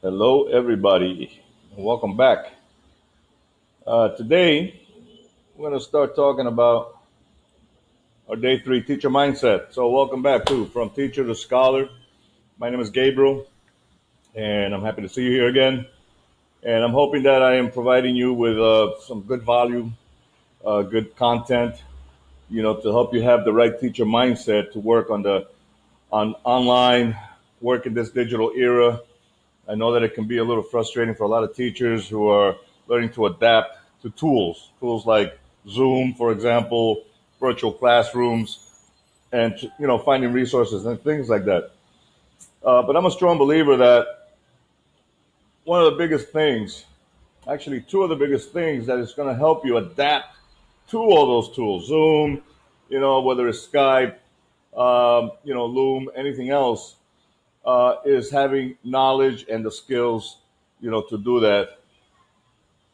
Hello, everybody. Welcome back. Today, we're going to start talking about our day three teacher mindset. So, welcome back to From Teacher to Scholar. My name is Gabriel, and I'm happy to see you here again. And I'm hoping that I am providing you with some good value, good content, to help you have the right teacher mindset to work on online work in this digital era. I know that it can be a little frustrating for a lot of teachers who are learning to adapt to tools like Zoom, for example, virtual classrooms, and finding resources and things like that. But I'm a strong believer that one of the biggest things, actually two of the biggest things that is going to help you adapt to all those tools, Zoom, whether it's Skype, Loom, anything else, is having knowledge and the skills, to do that.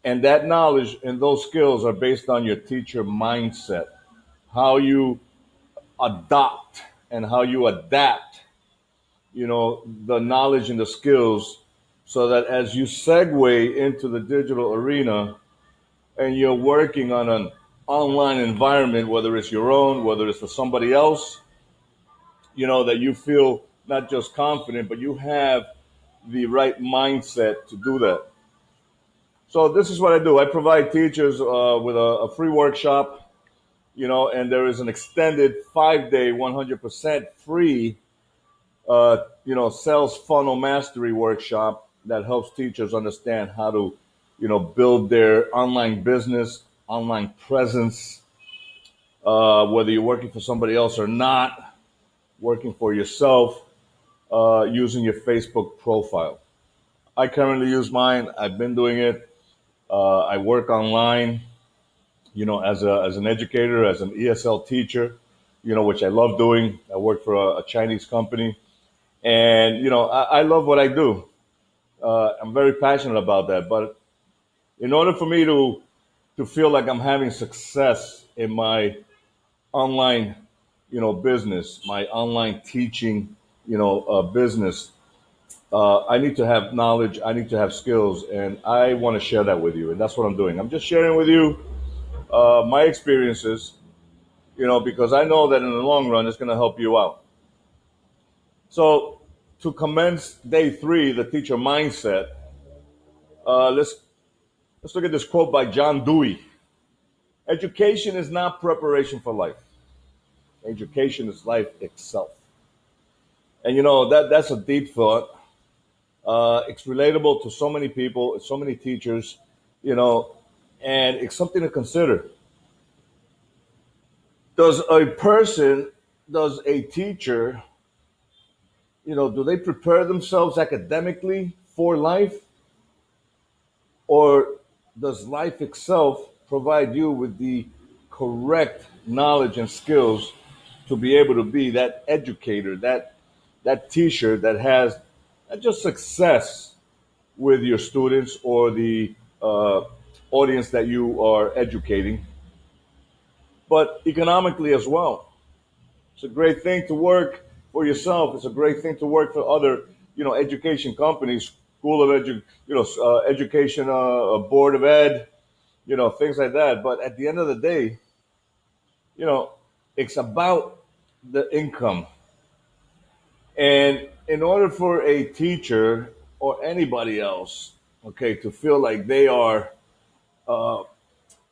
And that knowledge and those skills are based on your teacher mindset, how you adopt and how you adapt, the knowledge and the skills so that as you segue into the digital arena and you're working on an online environment, whether it's your own, whether it's for somebody else, that you feel not just confident, but you have the right mindset to do that. So this is what I do. I provide teachers with a free workshop, and there is an extended 5 day, 100% free, sales funnel mastery workshop that helps teachers understand how to, build their online business, online presence, whether you're working for somebody else or not, working for yourself, using your Facebook profile. I currently use mine. I've been doing it. I work online, as an educator, as an ESL teacher, which I love doing. I work for a Chinese company, and I love what I do. I'm very passionate about that. But in order for me to feel like I'm having success in my online, business, my online teaching, business, I need to have knowledge. I need to have skills, and I want to share that with you. And that's what I'm doing. I'm just sharing with you my experiences, because I know that in the long run, it's going to help you out. So, to commence day three, the teacher mindset, let's look at this quote by John Dewey. Education is not preparation for life. Education is life itself. And that's a deep thought. It's relatable to so many people, so many teachers, you know, and it's something to consider. Does a person, does a teacher, do they prepare themselves academically for life, or does life itself provide you with the correct knowledge and skills to be able to be that educator, that teacher that has not just success with your students or the uh, audience that you are educating, but economically as well? It's a great thing to work for yourself. It's a great thing to work for other, education companies, school of education, board of ed, things like that. But at the end of the day, you know, it's about the income. And in order for a teacher or anybody else, okay, to feel like they are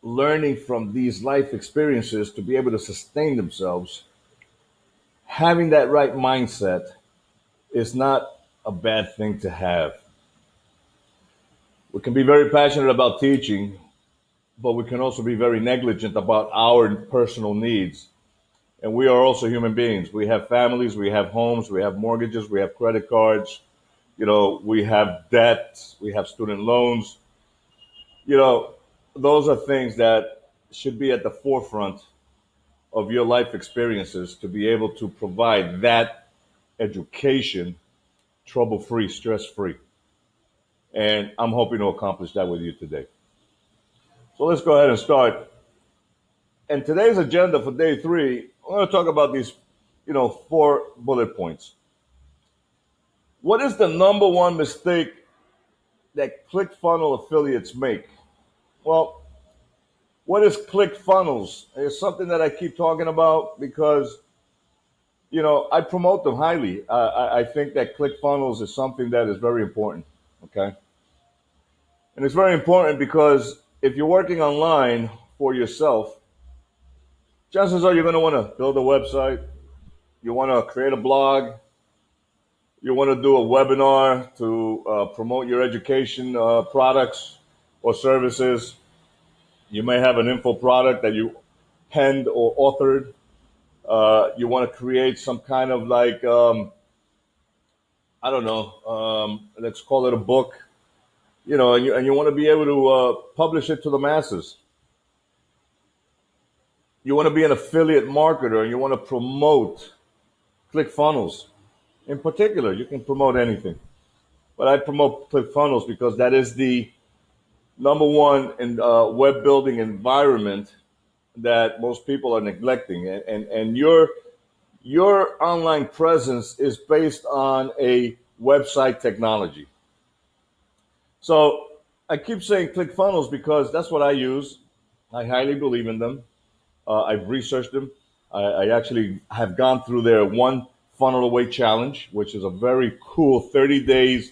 learning from these life experiences to be able to sustain themselves, having that right mindset is not a bad thing to have. We can be very passionate about teaching, but we can also be very negligent about our personal needs. And we are also human beings. We have families, we have homes, we have mortgages, we have credit cards, we have debts, we have student loans. You know, those are things that should be at the forefront of your life experiences to be able to provide that education trouble free, stress free. And I'm hoping to accomplish that with you today. So let's go ahead and start. And today's agenda for day three, I'm going to talk about these, four bullet points. What is the number one mistake that ClickFunnels affiliates make. Well, what is ClickFunnels? It's something that I keep talking about because I promote them highly. I think that ClickFunnels is something that is very important. Okay, and it's very important because if you're working online for yourself, chances are you're going to want to build a website. You want to create a blog. You want to do a webinar to promote your education products or services. You may have an info product that you penned or authored. You want to create some kind of like, I don't know, let's call it a book, and you want to be able to publish it to the masses. You want to be an affiliate marketer and you want to promote ClickFunnels. In particular, you can promote anything, but I promote ClickFunnels because that is the number one in web building environment that most people are neglecting, and your online presence is based on a website technology. So I keep saying ClickFunnels because that's what I use. I highly believe in them. I've researched them. I actually have gone through their one funnel away challenge, which is a very cool 30 days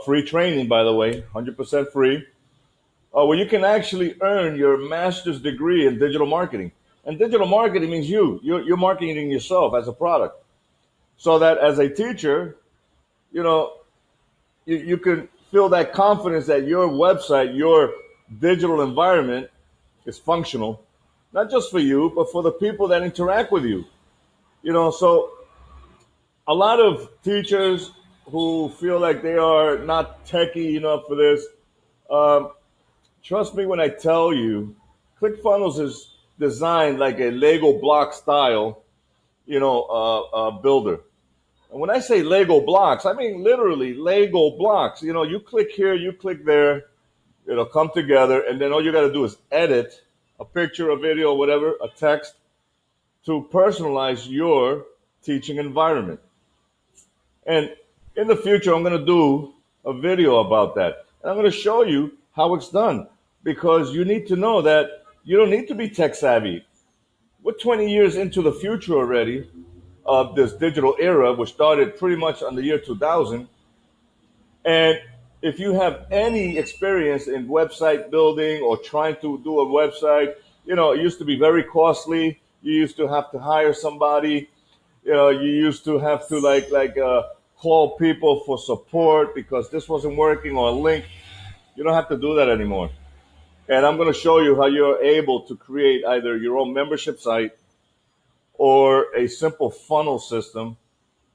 free training, by the way, 100% free, where you can actually earn your master's degree in digital marketing. And digital marketing means you're marketing yourself as a product. So that as a teacher, you know, you can feel that confidence that your website, your digital environment is functional, not just for you, but for the people that interact with you. So a lot of teachers who feel like they are not techie enough for this, um, trust me when I tell you, ClickFunnels is designed like a Lego block style, builder. And when I say Lego blocks, I mean literally Lego blocks. You click here, you click there, it'll come together, and then all you got to do is edit a picture, a video, whatever, a text to personalize your teaching environment. And in the future, I'm going to do a video about that. And I'm going to show you how it's done because you need to know that you don't need to be tech savvy. We're 20 years into the future already of this digital era, which started pretty much on the year 2000. And if you have any experience in website building or trying to do a website, it used to be very costly. You used to have to hire somebody. You used to have to call people for support because this wasn't working or a link. You don't have to do that anymore. And I'm going to show you how you're able to create either your own membership site or a simple funnel system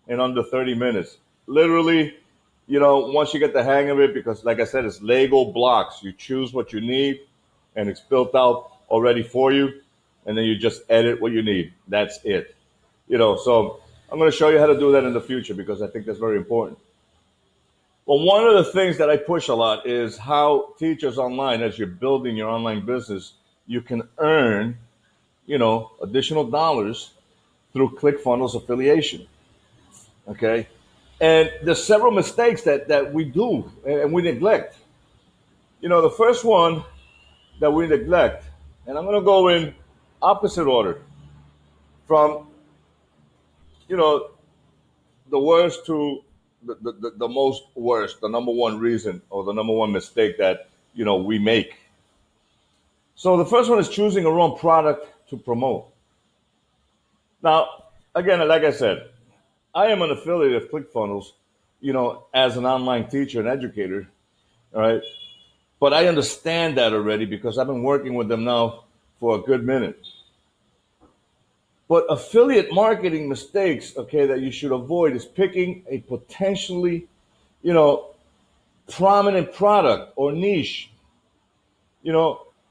in under 30 minutes. Literally, once you get the hang of it, because like I said, it's Lego blocks. You choose what you need and it's built out already for you. And then you just edit what you need. That's it. So I'm going to show you how to do that in the future because I think that's very important. Well, one of the things that I push a lot is how teachers online, as you're building your online business, you can earn, additional dollars through ClickFunnels affiliation. Okay. And there's several mistakes that we do and we neglect. The first one that we neglect, and I'm going to go in opposite order from, you know, the worst to the most worst, the number one reason or the number one mistake that, we make. So the first one is choosing a wrong product to promote. Now, again, like I said, I am an affiliate of ClickFunnels, as an online teacher and educator. All right. But I understand that already because I've been working with them now for a good minute. But affiliate marketing mistakes, okay, that you should avoid is picking a potentially, you know, prominent product or niche,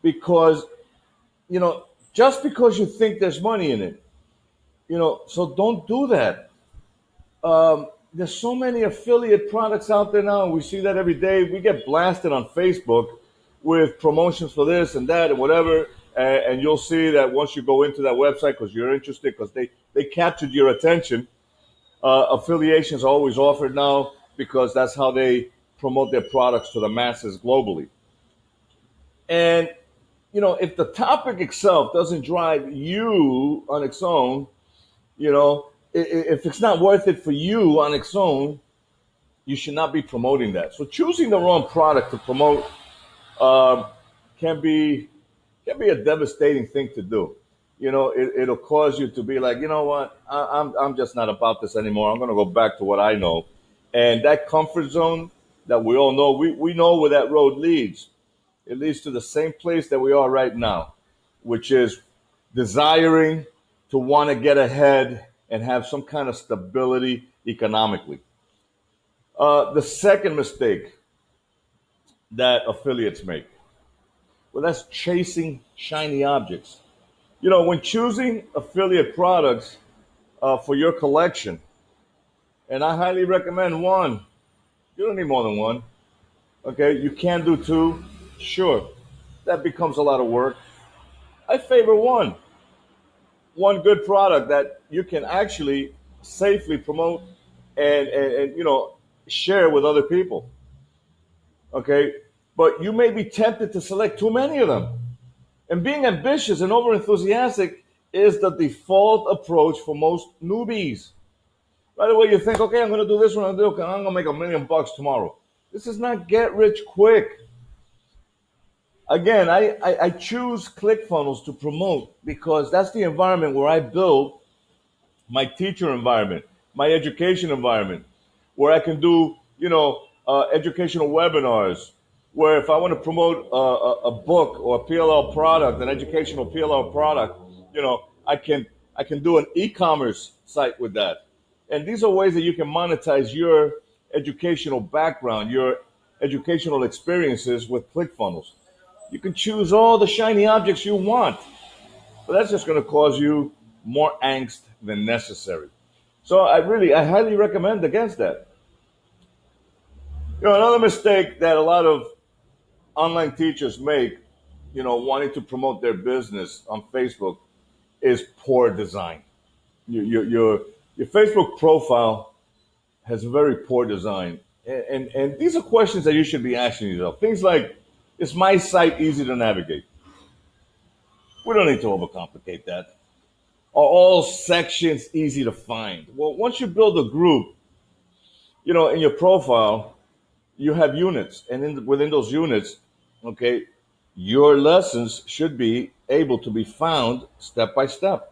because, just because you think there's money in it, so don't do that. There's so many affiliate products out there now, and we see that every day. We get blasted on Facebook with promotions for this and that and whatever, and you'll see that once you go into that website because you're interested, because they captured your attention. Affiliations are always offered now because that's how they promote their products to the masses globally. And if the topic itself doesn't drive you on its own, if it's not worth it for you on its own, you should not be promoting that. So choosing the wrong product to promote um, can be a devastating thing to do. It'll cause you to be like, you know what, I'm just not about this anymore. I'm going to go back to what I know, and that comfort zone that we all know, we know where that road leads. It leads to the same place that we are right now, which is desiring to want to get ahead and have some kind of stability economically. The second mistake that affiliates make, well, that's chasing shiny objects. When choosing affiliate products for your collection, and I highly recommend one, you don't need more than one. Okay, you can do two, sure. That becomes a lot of work. I favor one good product that you can actually safely promote and share with other people. Okay, but you may be tempted to select too many of them. And being ambitious and over enthusiastic is the default approach for most newbies. Right away, you think, okay, I'm going to do this one, I'm going to make $1 million tomorrow. This is not get rich quick. Again, I choose ClickFunnels to promote because that's the environment where I build my teacher environment, my education environment, where I can do, educational webinars, where if I want to promote a book or a PLL product, an educational PLL product, I can do an e-commerce site with that. And these are ways that you can monetize your educational background, your educational experiences with ClickFunnels. You can choose all the shiny objects you want, but that's just going to cause you more angst than necessary. So I highly recommend against that. Another mistake that a lot of online teachers make, wanting to promote their business on Facebook, is poor design. Your Facebook profile has a very poor design, and these are questions that you should be asking yourself. Things like, is my site easy to navigate? We don't need to overcomplicate that. Are all sections easy to find? Well, once you build a group, in your profile, you have units, and within those units, okay, your lessons should be able to be found step by step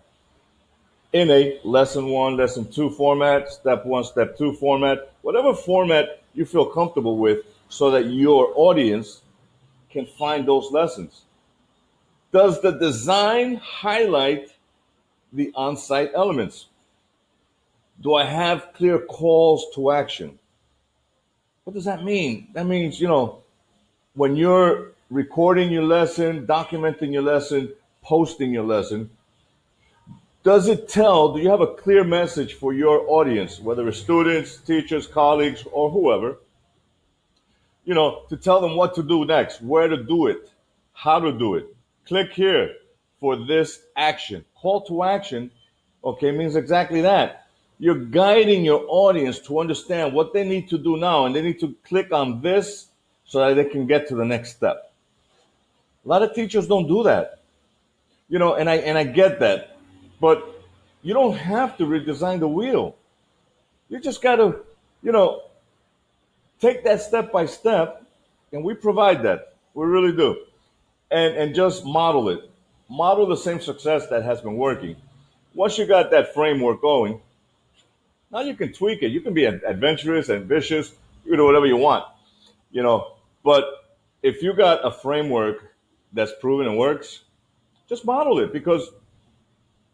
in a lesson one, lesson two format, step one, step two format, whatever format you feel comfortable with, so that your audience can find those lessons. Does the design highlight the on site elements? Do I have clear calls to action? What does that mean? That means, when you're recording your lesson, documenting your lesson, posting your lesson, do you have a clear message for your audience, whether it's students, teachers, colleagues, or whoever, to tell them what to do next, where to do it, how to do it. Click here for this action. Call to action, okay, means exactly that. You're guiding your audience to understand what they need to do now, and they need to click on this so that they can get to the next step. A lot of teachers don't do that, and I get that, but you don't have to redesign the wheel. You just got to, you know, take that step by step, and we provide that. We really do, and just model it. Model the same success that has been working. Once you got that framework going, now you can tweak it. You can be adventurous, ambitious. You can do whatever you want, you know. But if you got a framework that's proven and works, just model it, because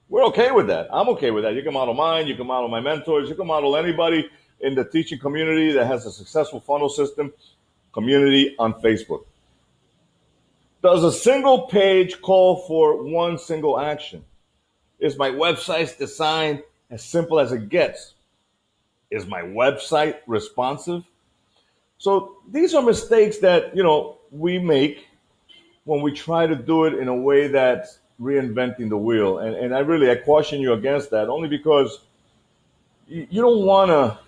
we're okay with that. I'm okay with that. You can model mine. You can model my mentors. You can model anybody in the teaching community that has a successful funnel system community on Facebook. Does a single page call for one single action? Is my website's design as simple as it gets? Is my website responsive? So these are mistakes that, we make when we try to do it in a way that's reinventing the wheel. And I caution you against that, only because you don't want to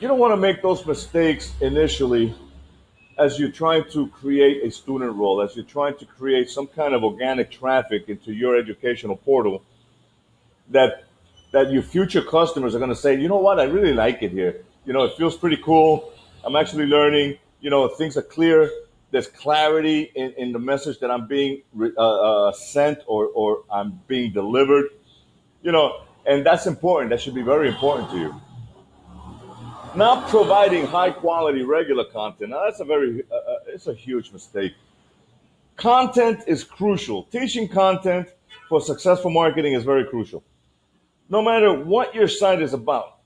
you don't want to make those mistakes initially as you're trying to create a student role, as you're trying to create some kind of organic traffic into your educational portal that your future customers are going to say, you know what, I really like it here. It feels pretty cool. I'm actually learning. Things are clear. There's clarity in the message that I'm being sent or I'm being delivered. And that's important. That should be very important to you. Not providing high quality regular content. Now that's it's a huge mistake. Content is crucial. Teaching content for successful marketing is very crucial. No matter what your site is about,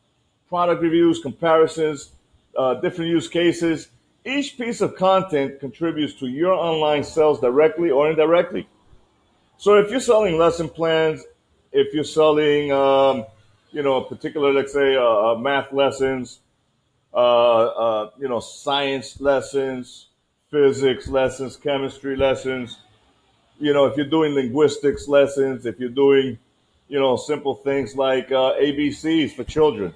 product reviews, comparisons, different use cases, each piece of content contributes to your online sales directly or indirectly. So if you're selling lesson plans, if you're selling, particular, let's say, math lessons, science lessons, physics lessons, chemistry lessons, if you're doing linguistics lessons, if you're doing, simple things like ABCs for children,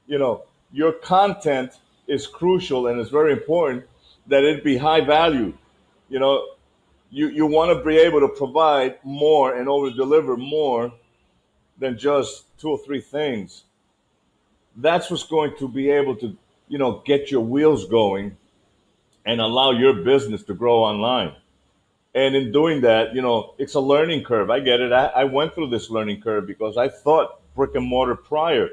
your content is crucial and it's very important that it be high value. You know, you want to be able to provide more and over deliver more than just two or three things. That's what's going to be able to, get your wheels going and allow your business to grow online. And in doing that, it's a learning curve. I get it. I went through this learning curve because I thought brick and mortar prior,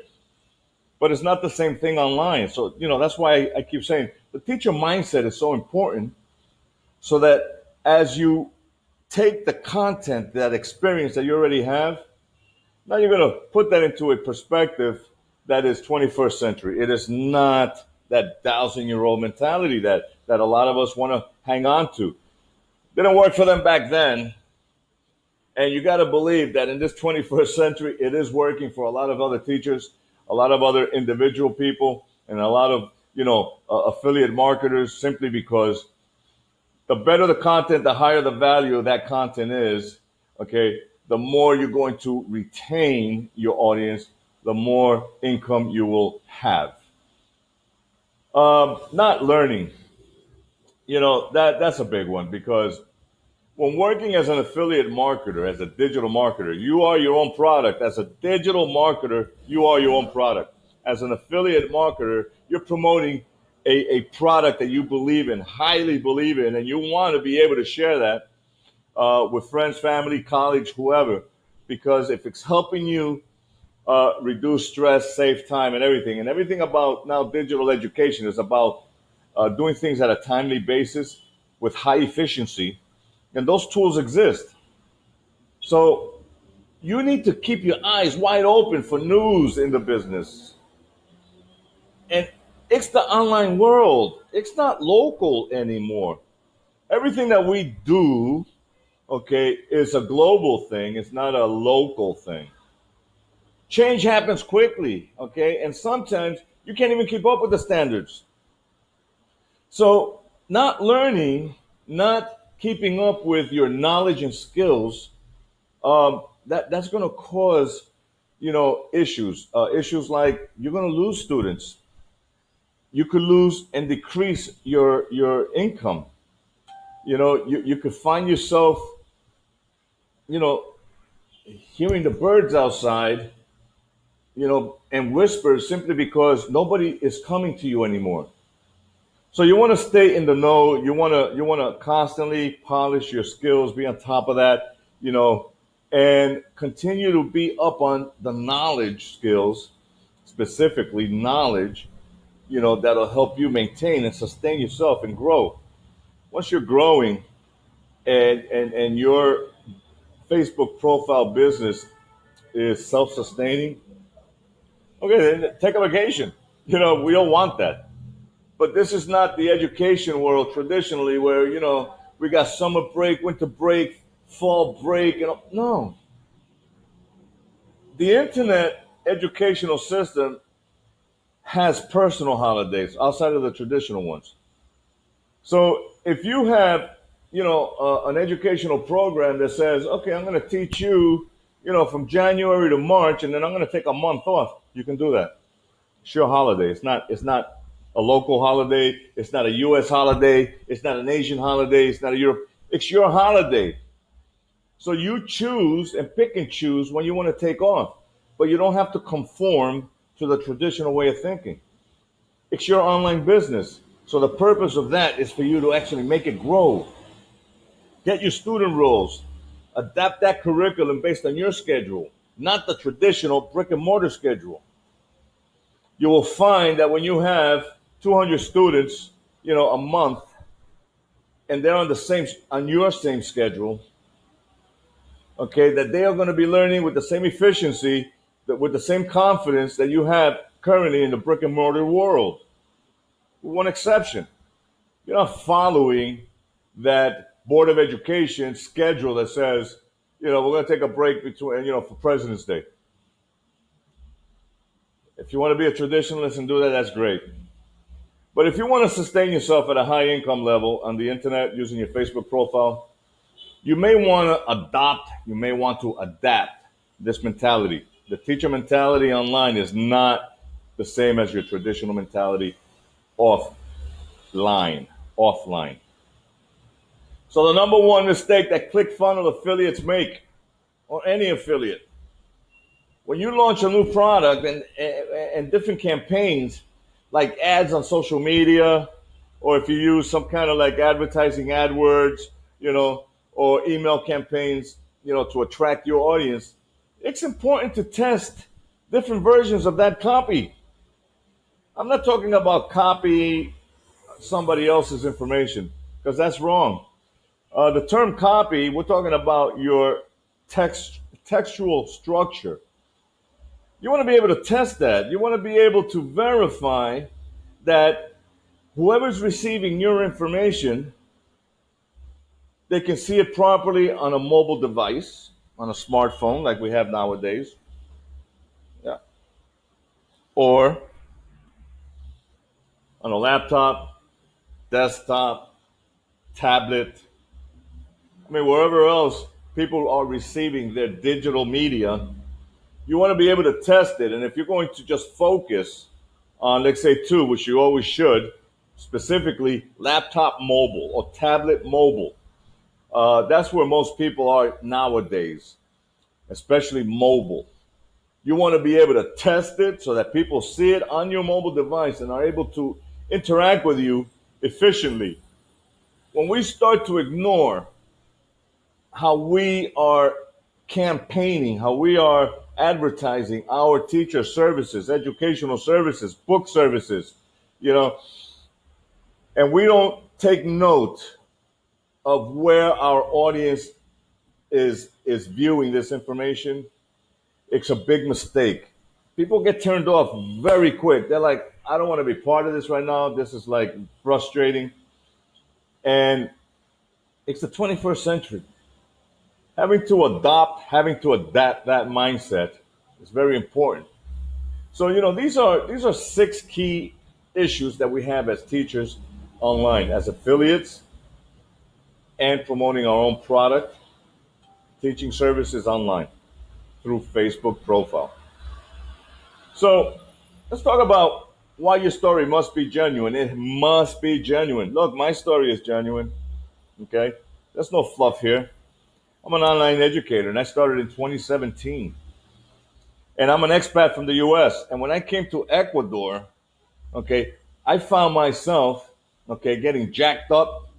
but it's not the same thing online. So, that's why I keep saying the teacher mindset is so important so that as you take the content, that experience that you already have, now you're going to put that into a perspective that is 21st century. It is not that 1,000-year-old mentality that a lot of us want to hang on to. Didn't work for them back then. And you got to believe that in this 21st century, it is working for a lot of other teachers, a lot of other individual people, and a lot of, affiliate marketers simply because the better the content, the higher the value of that content is, okay, the more you're going to retain your audience, the more income you will have. Not learning, that's a big one because when working as an affiliate marketer, as a digital marketer, you are your own product. As a digital marketer, you are your own product. As an affiliate marketer, you're promoting a product that you believe in, highly believe in, and you want to be able to share that with friends, family, colleagues, whoever, because if it's helping you reduce stress, save time, and everything about now digital education is about doing things at a timely basis with high efficiency, and those tools exist. So you need to keep your eyes wide open for news in the business. And it's the online world. It's not local anymore. Everything that we do, okay, is a global thing. It's not a local thing. Change happens quickly, okay? And sometimes you can't even keep up with the standards. So not learning, not keeping up with your knowledge and skills, that's going to cause, issues. Issues like you're going to lose students. You could lose and decrease your income. You could find yourself, you know, hearing the birds outside, and whispers simply because nobody is coming to you anymore. So you want to stay in the know. You want to constantly polish your skills, be on top of that, and continue to be up on the knowledge skills, specifically knowledge, that'll help you maintain and sustain yourself and grow. Once you're growing and your Facebook profile business is self-sustaining, okay, then take a vacation. We don't want that. But this is not the education world traditionally where, we got summer break, winter break, fall break. No. The internet educational system has personal holidays outside of the traditional ones. So if you have, an educational program that says, okay, I'm going to teach you, from January to March, and then I'm going to take a month off, you can do that. It's your holiday. It's not a local holiday. It's not a U.S. holiday. It's not an Asian holiday. It's not a Europe. It's your holiday. So you choose and pick and choose when you want to take off, but you don't have to conform to the traditional way of thinking. It's your online business. So the purpose of that is for you to actually make it grow. Get your student roles. Adapt that curriculum based on your schedule, not the traditional brick and mortar schedule. You will find that when you have 200 students, a month, and they're on your same schedule, okay, that they are going to be learning with the same efficiency, with the same confidence that you have currently in the brick and mortar world. With one exception, you're not following that Board of Education schedule that says, we're going to take a break between, for President's Day. If you want to be a traditionalist and do that, that's great. But if you want to sustain yourself at a high income level on the internet using your Facebook profile, you may want to adapt this mentality. The teacher mentality online is not the same as your traditional mentality offline. Offline. So the number one mistake that ClickFunnels affiliates make, or any affiliate, when you launch a new product and different campaigns, like ads on social media, or if you use some kind of like advertising AdWords, or email campaigns, to attract your audience, it's important to test different versions of that copy. I'm not talking about copy somebody else's information, because that's wrong. The term copy, we're talking about your textual structure. You want to be able to test that. You want to be able to verify that whoever's receiving your information, they can see it properly on a mobile device, on a smartphone like we have nowadays, yeah, or on a laptop, desktop, tablet. I mean, wherever else people are receiving their digital media, you want to be able to test it. And if you're going to just focus on, let's say, two, which you always should, specifically laptop mobile or tablet mobile, that's where most people are nowadays, especially mobile. You want to be able to test it so that people see it on your mobile device and are able to interact with you efficiently. When we start to ignore how we are campaigning, how we are advertising our teacher services, educational services, book services, you know, and we don't take note of where our audience is viewing this information, it's a big mistake. People get turned off very quick. They're like, I don't want to be part of this right now. This is like frustrating. And it's the 21st century. Having to adapt that mindset is very important. So, these are six key issues that we have as teachers online, as affiliates, and promoting our own product, teaching services online through Facebook profile. So let's talk about why your story must be genuine. It must be genuine. Look, my story is genuine. Okay, there's no fluff here. I'm an online educator, and I started in 2017. And I'm an expat from the U.S. And when I came to Ecuador, okay, I found myself, okay, getting jacked up,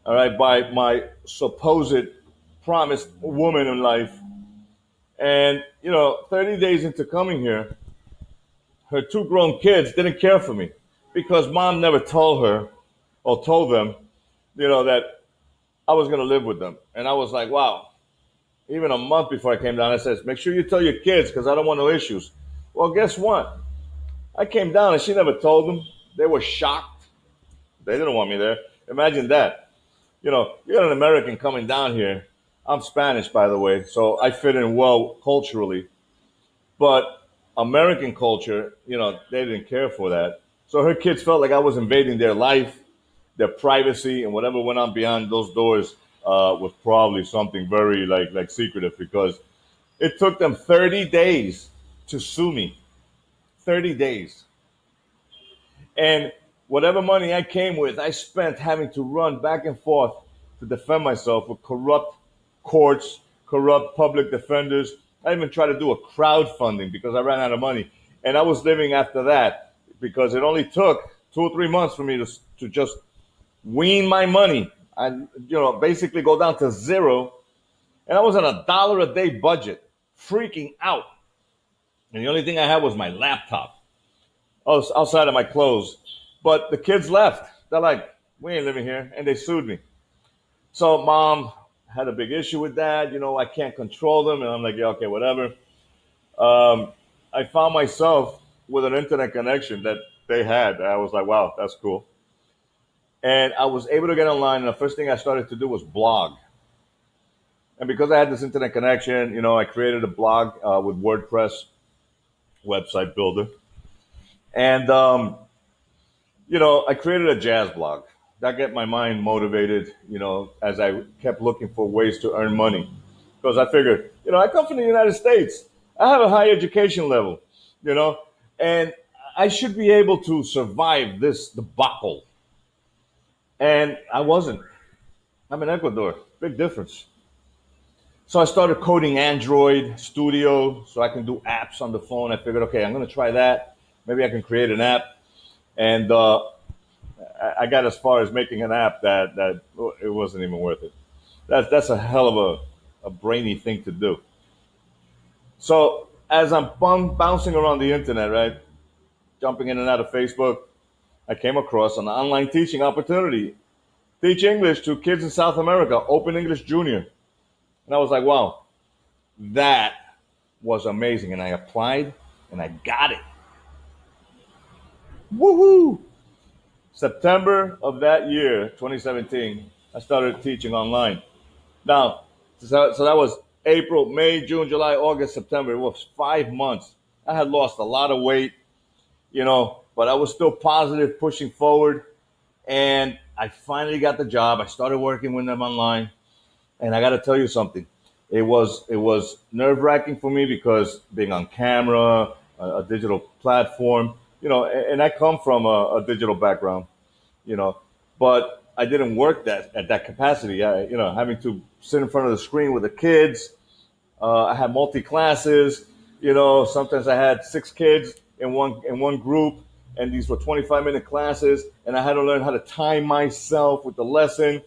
all right, by my supposed promised woman in life. And 30 days into coming here, her two grown kids didn't care for me because mom never told her or told them, that I was going to live with them. And I was like, wow. Even a month before I came down, I said, make sure you tell your kids because I don't want no issues. Well, guess what? I came down and she never told them. They were shocked. They didn't want me there. Imagine that. You got an American coming down here. I'm Spanish, by the way, so I fit in well culturally. But American culture, they didn't care for that. So her kids felt like I was invading their life, their privacy, and whatever went on behind those doors was probably something very like secretive because it took them 30 days to sue me. 30 days. And whatever money I came with, I spent having to run back and forth to defend myself with corrupt courts, corrupt public defenders. I even tried to do a crowdfunding because I ran out of money. And I was living after that because it only took 2 or 3 months for me to just wean my money. Basically go down to zero. And I was on $1 a day budget, freaking out. And the only thing I had was my laptop outside of my clothes. But the kids left. They're like, we ain't living here. And they sued me. So mom had a big issue with that. I can't control them. And I'm like, yeah, okay, whatever. I found myself with an internet connection that they had. I was like, wow, that's cool. And I was able to get online. And the first thing I started to do was blog. And because I had this internet connection, I created a blog with WordPress website builder. And, I created a jazz blog. That got my mind motivated, as I kept looking for ways to earn money. Because I figured, I come from the United States. I have a high education level, and I should be able to survive this debacle. And I wasn't. I'm in Ecuador. Big difference. So I started coding Android Studio so I can do apps on the phone. I figured, okay, I'm going to try that. Maybe I can create an app. And I got as far as making an app that it wasn't even worth it. That's a hell of a brainy thing to do. So as I'm bouncing around the internet, right, jumping in and out of Facebook, I came across an online teaching opportunity. Teach English to kids in South America, Open English Junior. And I was like, wow, that was amazing. And I applied and I got it. Woohoo! September of that year, 2017, I started teaching online. Now, so that was April, May, June, July, August, September. It was 5 months. I had lost a lot of weight, but I was still positive, pushing forward. And I finally got the job. I started working with them online. And I got to tell you something. It was nerve-wracking for me because being on camera, a digital platform, and I come from a digital background, but I didn't work that at that capacity. Having to sit in front of the screen with the kids. I had multi classes. Sometimes I had 6 kids in one group, and these were 25-minute classes, and I had to learn how to time myself with the lesson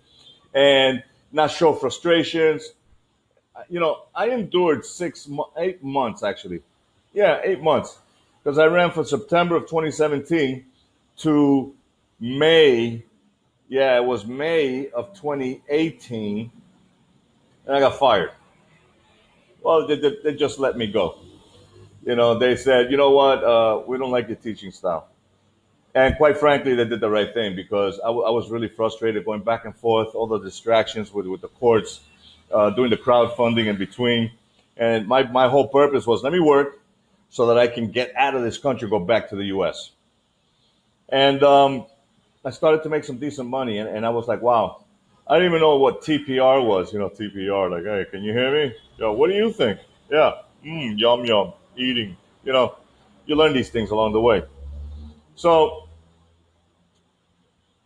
and not show frustrations. I endured 8 months actually. Yeah, 8 months, because I ran from September of 2017 to May. Yeah, it was May of 2018, and I got fired. Well, they just let me go. They said, you know what, we don't like your teaching style. And quite frankly, they did the right thing because I was really frustrated going back and forth, all the distractions with the courts, doing the crowdfunding in between. And my whole purpose was let me work so that I can get out of this country, go back to the U.S. And I started to make some decent money. And I was like, wow, I didn't even know what TPR was. TPR, like, hey, can you hear me? Yo, what do you think? Yeah, yum, yum, eating. You learn these things along the way. So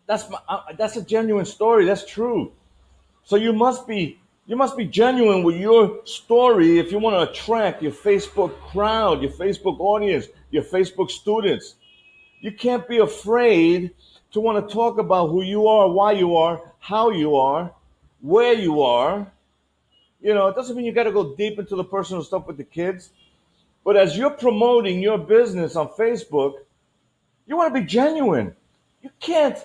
that's a genuine story. That's true. So you must be genuine with your story if you want to attract your Facebook crowd, your Facebook audience, your Facebook students. You can't be afraid to want to talk about who you are, why you are, how you are, where you are. It doesn't mean you got to go deep into the personal stuff with the kids. But as you're promoting your business on Facebook, you want to be genuine. You can't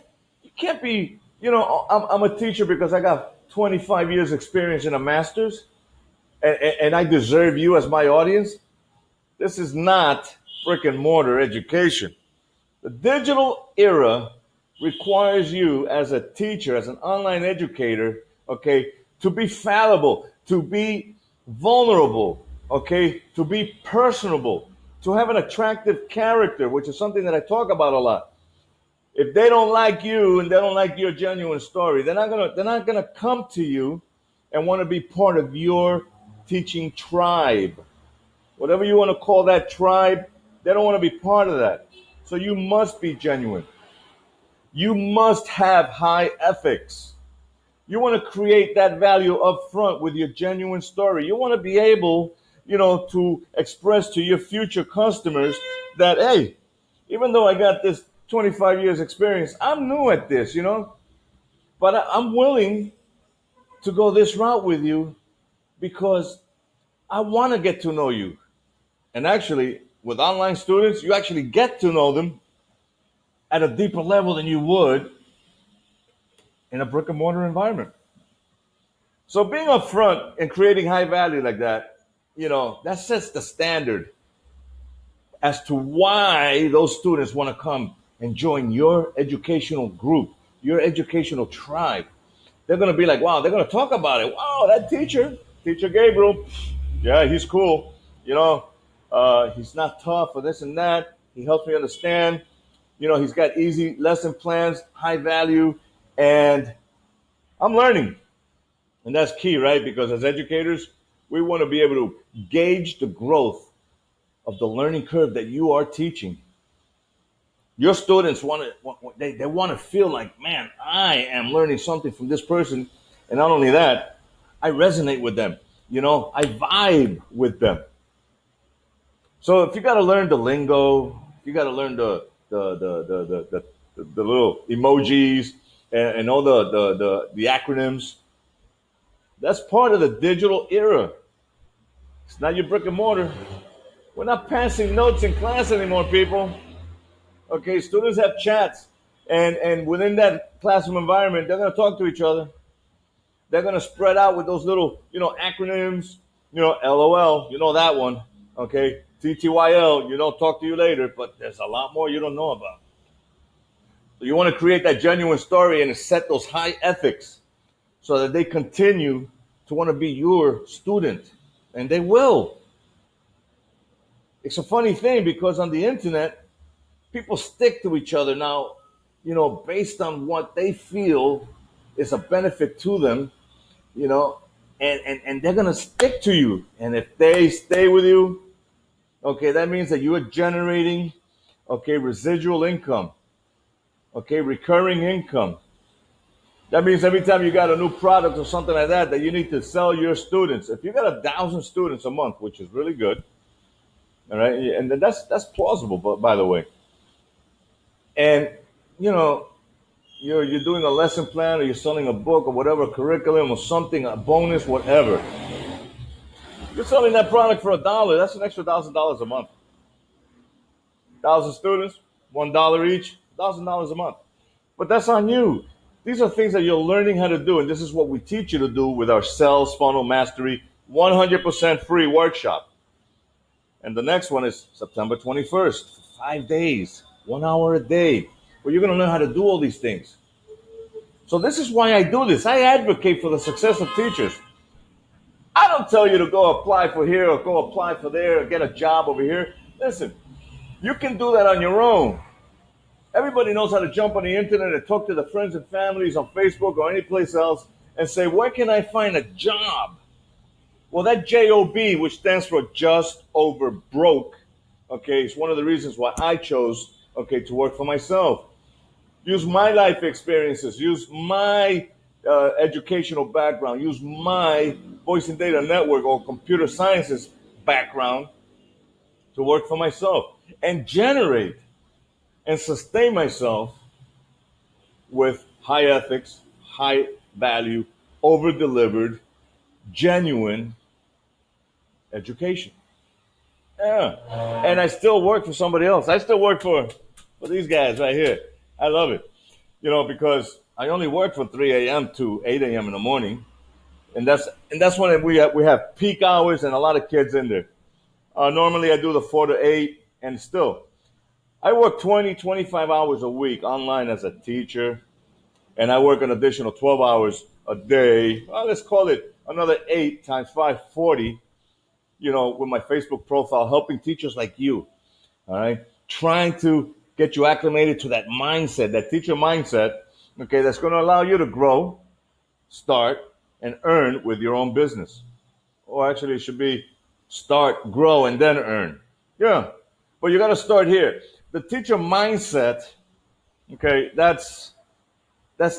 you can't be, I'm a teacher because I got 25 years experience in a master's, and I deserve you as my audience. This is not brick and mortar education. The digital era requires you as a teacher, as an online educator, okay, to be fallible, to be vulnerable, okay, to be personable, to have an attractive character, which is something that I talk about a lot. If they don't like you and they don't like your genuine story, they're not gonna come to you and want to be part of your teaching tribe. Whatever you want to call that tribe, they don't want to be part of that. So you must be genuine. You must have high ethics. You want to create that value up front with your genuine story. You want to be able, to express to your future customers that, hey, even though I got this 25 years experience, I'm new at this, but I'm willing to go this route with you because I want to get to know you. And actually, with online students, you actually get to know them at a deeper level than you would in a brick and mortar environment. So being upfront and creating high value like that, that sets the standard as to why those students want to come and join your educational group, your educational tribe. They're going to be like, wow, they're going to talk about it. Wow, that teacher Gabriel, yeah, he's cool. He's not tough or this and that. He helps me understand. He's got easy lesson plans, high value, and I'm learning. And that's key, right? Because as educators, we want to be able to gauge the growth of the learning curve that you are teaching. Your students they want to feel like, man, I am learning something from this person. And not only that, I resonate with them. I vibe with them. So if you got to learn the lingo, you got to learn the little emojis and all the acronyms. That's part of the digital era. It's not your brick and mortar. We're not passing notes in class anymore, people. Okay, students have chats, and within that classroom environment, they're going to talk to each other. They're going to spread out with those little, acronyms. LOL, that one. Okay, TTYL, talk to you later. But there's a lot more you don't know about. So you want to create that genuine story and set those high ethics so that they continue to want to be your student, and they will. It's a funny thing because on the internet, people stick to each other now, based on what they feel is a benefit to them, you know, and they're gonna stick to you. And if they stay with you, okay, that means that you are generating, okay, residual income, okay, recurring income. That means every time you got a new product or something like that, that you need to sell your students. If you got 1,000 students a month, which is really good, all right, and that's plausible, but by the way, and you know you're doing a lesson plan or you're selling a book or whatever, curriculum or something, a bonus, whatever. You're selling that product for $1. That's an extra $1,000 a month. 1,000 students, $1 each, $1,000 a month. But that's on you. These are things that you're learning how to do, and this is what we teach you to do with our Sales Funnel Mastery 100% free workshop. And the next one is September 21st, 5 days, 1 hour a day, where you're going to learn how to do all these things. So this is why I do this. I advocate for the success of teachers. I don't tell you to go apply for here or go apply for there or get a job over here. Listen, you can do that on your own. Everybody knows how to jump on the internet and talk to their friends and families on Facebook or any place else and say, where can I find a job? Well, that JOB, which stands for just over broke, okay, is one of the reasons why I chose, okay, to work for myself. Use my life experiences, use my educational background, use my voice and data network or computer sciences background to work for myself and generate and sustain myself with high ethics, high value, over delivered, genuine education. Yeah. And I still work for somebody else. I still work for these guys right here. I love it. Because I only work from 3 a.m. to 8 a.m. in the morning. And that's when we have peak hours and a lot of kids in there. Normally I do the 4 to 8, and still I work 20, 25 hours a week online as a teacher, and I work an additional 12 hours a day. Well, let's call it another 8 times 5, 40, with my Facebook profile, helping teachers like you, all right, trying to get you acclimated to that mindset, that teacher mindset, okay, that's going to allow you to grow, start, and earn with your own business. Or actually, it should be start, grow, and then earn. Yeah, but you got to start here. The teacher mindset, Okay, that's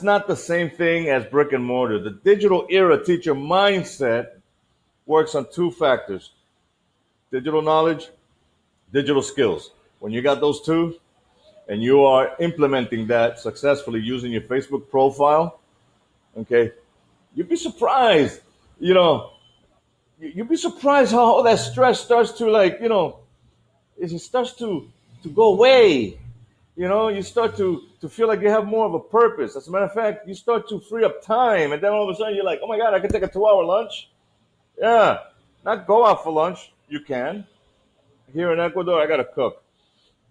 not the same thing as brick and mortar. The digital era teacher mindset works on two factors: digital knowledge, digital skills. When you got those two and you are implementing that successfully using your Facebook profile, okay, you'd be surprised. You know, you'd be surprised how all that stress starts to, like, it starts to go away. You start to feel like you have more of a purpose. As a matter of fact, you start to free up time, and then all of a sudden you're like, oh my God, I can take a 2 hour lunch. Yeah, not go out for lunch. You can. Here in Ecuador, I got to cook.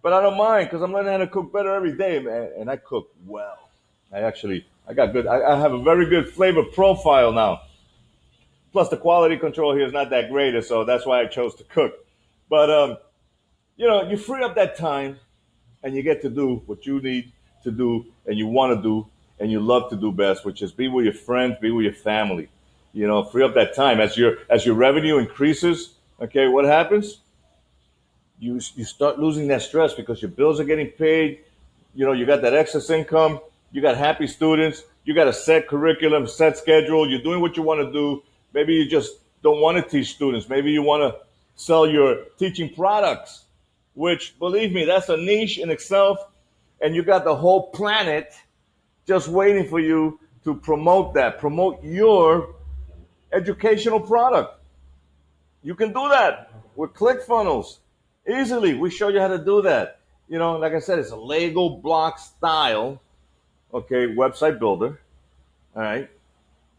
But I don't mind because I'm learning how to cook better every day, man. And I cook well. I got good. I have a very good flavor profile now. Plus, the quality control here is not that great, so that's why I chose to cook. But you free up that time, and you get to do what you need to do, and you want to do, and you love to do best, which is be with your friends, be with your family. Free up that time as your revenue increases. Okay, what happens? You start losing that stress because your bills are getting paid. You got that excess income. You got happy students. You got a set curriculum, set schedule. You're doing what you want to do. Maybe you just don't want to teach students. Maybe you want to sell your teaching products, which, believe me, that's a niche in itself. And you got the whole planet just waiting for you to promote that, promote your educational product. You can do that with ClickFunnels easily. We show you how to do that. Like I said, it's a Lego block style, okay, website builder. All right.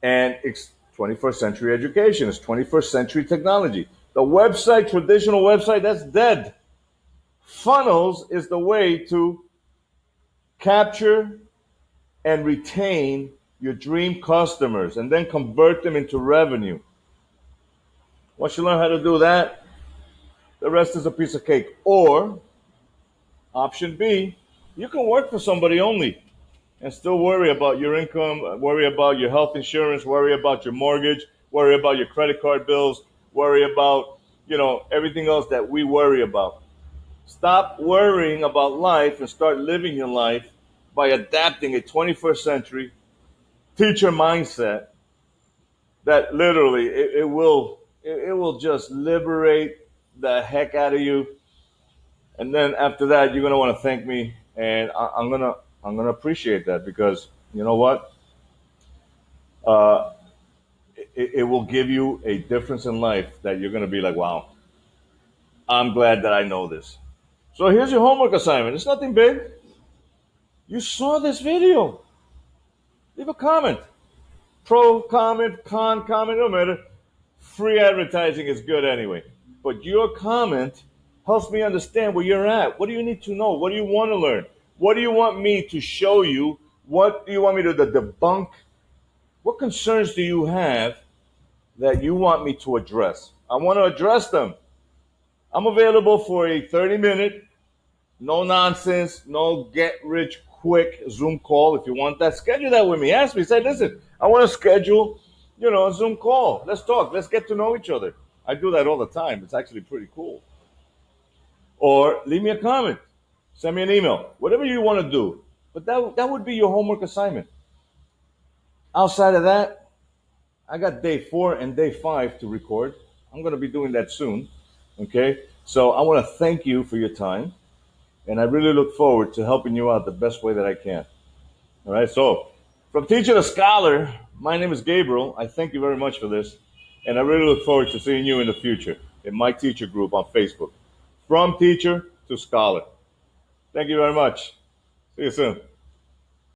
And it's 21st century education. It's 21st century technology. The website, traditional website, that's dead. Funnels is the way to capture and retain your dream customers and then convert them into revenue. Once you learn how to do that, the rest is a piece of cake. Or option B, you can work for somebody only and still worry about your income, worry about your health insurance, worry about your mortgage, worry about your credit card bills, worry about, everything else that we worry about. Stop worrying about life and start living your life by adapting a 21st century teacher mindset that literally it will just liberate the heck out of you. And then after that, you're gonna want to thank me, and I'm gonna appreciate that because you know what? Uh, it will give you a difference in life that you're gonna be like, wow, I'm glad that I know this. So here's your homework assignment. It's nothing big. You saw this video. Leave a comment. Pro comment, con comment, no matter. Free advertising is good anyway. But your comment helps me understand where you're at. What do you need to know? What do you want to learn? What do you want me to show you? What do you want me to debunk? What concerns do you have that you want me to address? I want to address them. I'm available for a 30-minute, no nonsense, no get rich quick Zoom call. If you want that, schedule that with me. Ask me. Say, listen, I want to schedule, a Zoom call. Let's talk. Let's get to know each other. I do that all the time. It's actually pretty cool. Or leave me a comment. Send me an email. Whatever you want to do. But that would be your homework assignment. Outside of that, I got day 4 and day 5 to record. I'm going to be doing that soon. Okay? So I want to thank you for your time. And I really look forward to helping you out the best way that I can. All right. So, from teacher to scholar, my name is Gabriel. I thank you very much for this. And I really look forward to seeing you in the future in my teacher group on Facebook. From teacher to scholar. Thank you very much. See you soon.